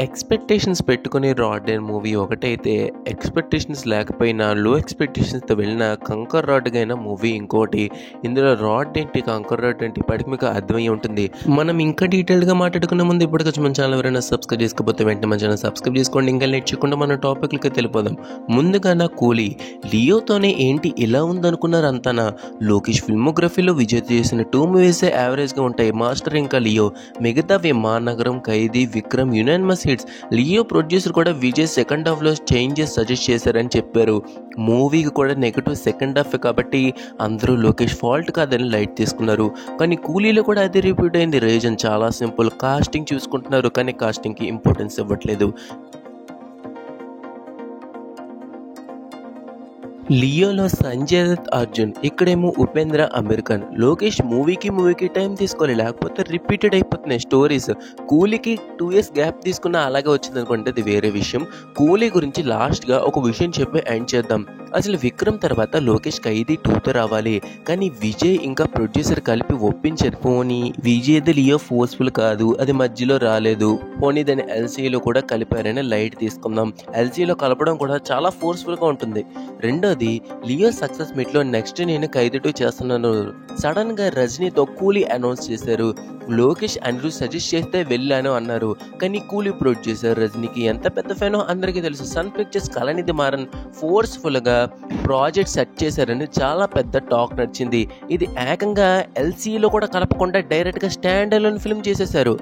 Expectations పెట్టుకొని 'rod' movie ఒకటైతే, expectations లేకపోయినా లో ఎక్స్‌పెక్టేషన్స్‌తో వెళ్ళిన 'కంకర్ రాడ్' అయిన మూవీ ఇంకోటి. ఇందులో 'రాడ్' ఏంటి, 'కంకర్ రాడ్' ఏంటి ఇప్పటికి మీకు అర్థమయ్యే ఉంటుంది. మనం ఇంకా డీటెయిల్‌గా మాట్లాడుకునే ముందు ఇప్పటికొచ్చి మన ఛానల్ ఎవరైనా సబ్స్క్రైబ్ చేసుకోకపోతే వెంటనే మన ఛానల్ సబ్స్క్రైబ్ చేసుకోండి. ఇంకా లేట్ చేయకుండా మన టాపిక్‌లకి వెళ్ళిపోదాం. ముందుగా నా 'కూలీ' లియోతోనే ఏంటి ఇలా ఉందనుకున్నారు అంతానా? లోకేష్ ఫిల్మోగ్రఫీలో విజయ్ చేసిన 2 మూవీసే యావరేజ్‌గా ఉంటాయి, 'మాస్టర్' ఇంకా 'లియో'. మిగతావి 'Mahanagaram', 'Khaidi', 'Vikram' unanimous hits. Leo producer కూడా విజయ్ సెకండ్ హాఫ్లో చేంజెస్ సజెస్ట్ చేశారని చెప్పారు. మూవీకి కూడా నెగిటివ్ సెకండ్ హాఫ్ కాబట్టి అందరూ లోకేష్ ఫాల్ట్ కాదని లైట్ తీసుకున్నారు. కానీ 'కూలీలో' కూడా అదే రిపీట్ అయింది. రీజన్ చాలా సింపుల్, కాస్టింగ్ చూసుకుంటున్నారు కానీ కాస్టింగ్కి ఇంపార్టెన్స్ ఇవ్వట్లేదు. లియోలో సంజయ్ దత్ అర్జున్, ఇక్కడేమో ఉపేంద్ర అమెరికన్. లోకేష్ మూవీకి టైం తీసుకోవాలి, లేకపోతే రిపీటెడ్ అయిపోతున్నాయి స్టోరీస్. కూలీకి 2 years గ్యాప్ తీసుకున్న అలాగే వచ్చింది అనుకుంటే అది వేరే విషయం. కూలీ గురించి లాస్ట్గా ఒక విషయం చెప్పి ఎండ్ చేద్దాం. అసలు విక్రమ్ తర్వాత లోకేష్ 'ఖైదీ 2'తో రావాలి, కానీ విజయ్ ఇంకా ప్రొడ్యూసర్ కలిపి ఒప్పించారు. పోనీ విజయ్ది లియో ఫోర్స్ఫుల్ కాదు, అది మధ్యలో రాలేదు, పోనీ దాన్ని ఎల్సీలో కూడా కలిపారని లైట్ తీసుకుందాం. ఎల్సీలో కలపడం కూడా చాలా ఫోర్స్ఫుల్గా ఉంటుంది. రెండోది, లియో సక్సెస్ మీట్లో నెక్స్ట్ నేను 'ఖైదీ 2' చేస్తున్నాను సడన్ గా రజనీతో 'కూలీ' అనౌన్స్ చేశారు. లోకేష్ అనిరుద్ సజెస్ట్ చేస్తే వెళ్ళాను అన్నారు, కానీ 'కూలీ' ప్రొడ్యూసర్ రజనీకి ఎంత పెద్ద ఫ్యానో అందరికీ తెలుసు. సన్ పిక్చర్స్ కళానిధి మారన్ ఫోర్స్ఫుల్గా ప్రాజెక్ట్ సెట్ చేశారని చాలా పెద్ద టాక్ నడిచింది. ఇది ఏకంగా ఎల్సీలో కూడా కలపకుండా డైరెక్ట్గా స్టాండ్ అలోన్ ఫిల్మ్ చేసేశారు.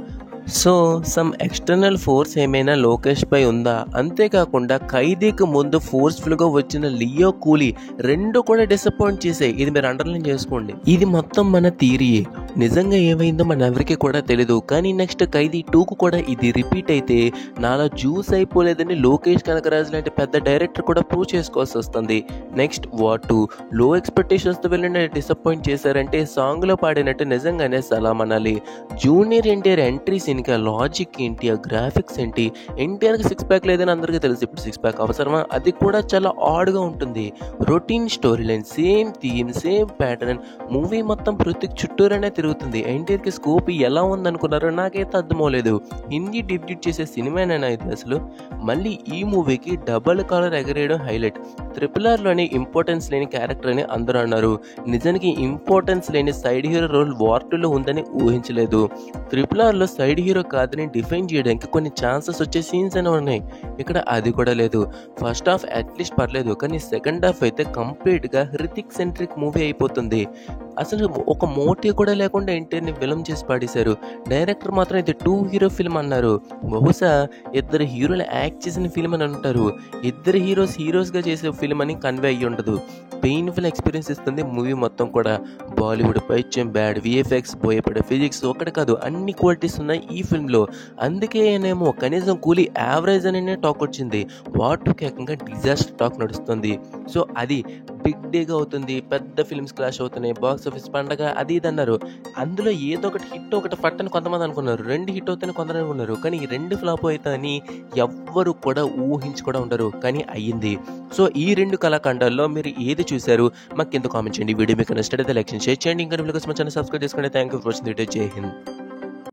సో సమ్ ఎక్స్టర్నల్ ఫోర్స్ ఏమైనా లోకేష్ పై ఉందా? అంతేకాకుండా 'ఖైదీకి' ముందు ఫోర్స్ఫుల్గా వచ్చిన లియో, 'కూలీ' రెండు కూడా డిసప్పాయింట్ చేసాయి. ఇది మీరు అండర్లైన్ చేసుకోండి. ఇది మొత్తం మన థియరీయే, నిజంగా ఏమైందో మన ఎవరికి కూడా తెలీదు. కానీ నెక్స్ట్ 'ఖైదీ 2'కు కూడా ఇది రిపీట్ అయితే నాలా జ్యూస్ అయిపోలేదని లోకేష్ కనకరాజ్ లాంటి పెద్ద డైరెక్టర్ కూడా ప్రూవ్ చేసుకోవాల్సి వస్తుంది. నెక్స్ట్ వార్ 2 లో ఎక్స్పెక్టేషన్స్తో వెళ్ళిన డిసప్పాయింట్ చేశారంటే సాంగ్లో పాడినట్టు నిజంగానే సలాం అనాలి. జూనియర్ ఎన్టీఆర్ ఎంట్రీస్ ఇంకా లాజిక్ ఏంటి, ఆ గ్రాఫిక్స్ ఏంటి, ఎన్టీఆర్కి 6 ప్యాక్ లేదని అందరికీ తెలుసు, ఇప్పుడు 6 ప్యాక్ అవసరమా? అది కూడా చాలా ఆడ్గా ఉంటుంది. Routine story line, same theme, same pattern, movie మొత్తం పృథ్వీకి చుట్టూరనే తిరుగుతుంది. ఎన్టీఆర్కి స్కోప్ ఎలా ఉందనుకున్నారో నాకైతే అర్థమవలేదు. హిందీ డెబ్యూట్ చేసే సినిమానేనా ఇది అసలు? మళ్ళీ ఈ మూవీకి డబల్ కాలర్ ఎగరేయడం హైలైట్. RRRలోని ఇంపార్టెన్స్ లేని క్యారెక్టర్ అని అందరూ అన్నారు. నిజానికి ఇంపార్టెన్స్ లేని సైడ్ హీరో రోల్ వార్ 2లో ఉందని ఊహించలేదు. RRRలో సైడ్ హీరో కాదని డిఫైన్ చేయడానికి కొన్ని ఛాన్సెస్ వచ్చే సీన్స్ అని ఉన్నాయి, ఇక్కడ అది కూడా లేదు. ఫస్ట్ హాఫ్ అట్లీస్ట్ పర్లేదు, కానీ సెకండ్ హాఫ్ అయితే కంప్లీట్గా హృతిక్ సెంట్రిక్ మూవీ అయిపోతుంది. అసలు ఒక మోటివ్ కూడా లేకుండా ఎన్టీఆర్ని విలన్ చేసి పాడేశారు. డైరెక్టర్ మాత్రం ఇది 2 hero ఫిల్మ్ అన్నారు. బహుశా 2 హీరోలు యాక్ట్ చేసిన ఫిల్మ్ అని అంటారు, 2 హీరోస్గా చేసే ఫిల్మ్ అని కన్వే అయ్యి ఉండదు. పెయిన్ఫుల్ ఎక్స్పీరియన్స్ ఇస్తుంది మూవీ మొత్తం కూడా. బాలీవుడ్ పైత్యం, బ్యాడ్ విఎఫ్ఎక్స్, భయపడే ఫిజిక్స్ ఒకటి కాదు అన్ని క్వాలిటీస్ ఉన్నాయి ఈ ఫిల్మ్లో. అందుకేనేమో కనీసం 'కూలీ' యావరేజ్ అనే టాక్ వచ్చింది. వార్ 2కి ఏకంగా డిజాస్టర్ టాక్ నడుస్తుంది. సో అది బిగ్ డేగా అవుతుంది, పెద్ద ఫిల్మ్స్ క్లాష్ అవుతున్నాయి, బాక్స్ ఆఫీస్ పండగ అది ఇది అన్నారు. అందులో ఏదో ఒకటి హిట్, ఒకటి ఫట్ అని కొంతమంది అనుకున్నారు, 2 హిట్ అవుతాయని కొంతమంది అనుకున్నారు, కానీ ఈ 2 ఫ్లాప్ అవుతాయని ఎవ్వరు కూడా ఊహించి కూడా ఉండరు, కానీ అయ్యింది. సో ఈ 2 కళాఖండాల్లో మీరు ఏది చూశారు మాకు కింద కామెంట్ చేయండి. వీడియో మీకు నచ్చినట్లయితే లైక్ చేయండి, షేర్ చేయండి. ఇంకా వీడియో కోసం ఛానల్ సబ్స్క్రైబ్ చేసుకోండి. Thank you for watching. జై హింద్.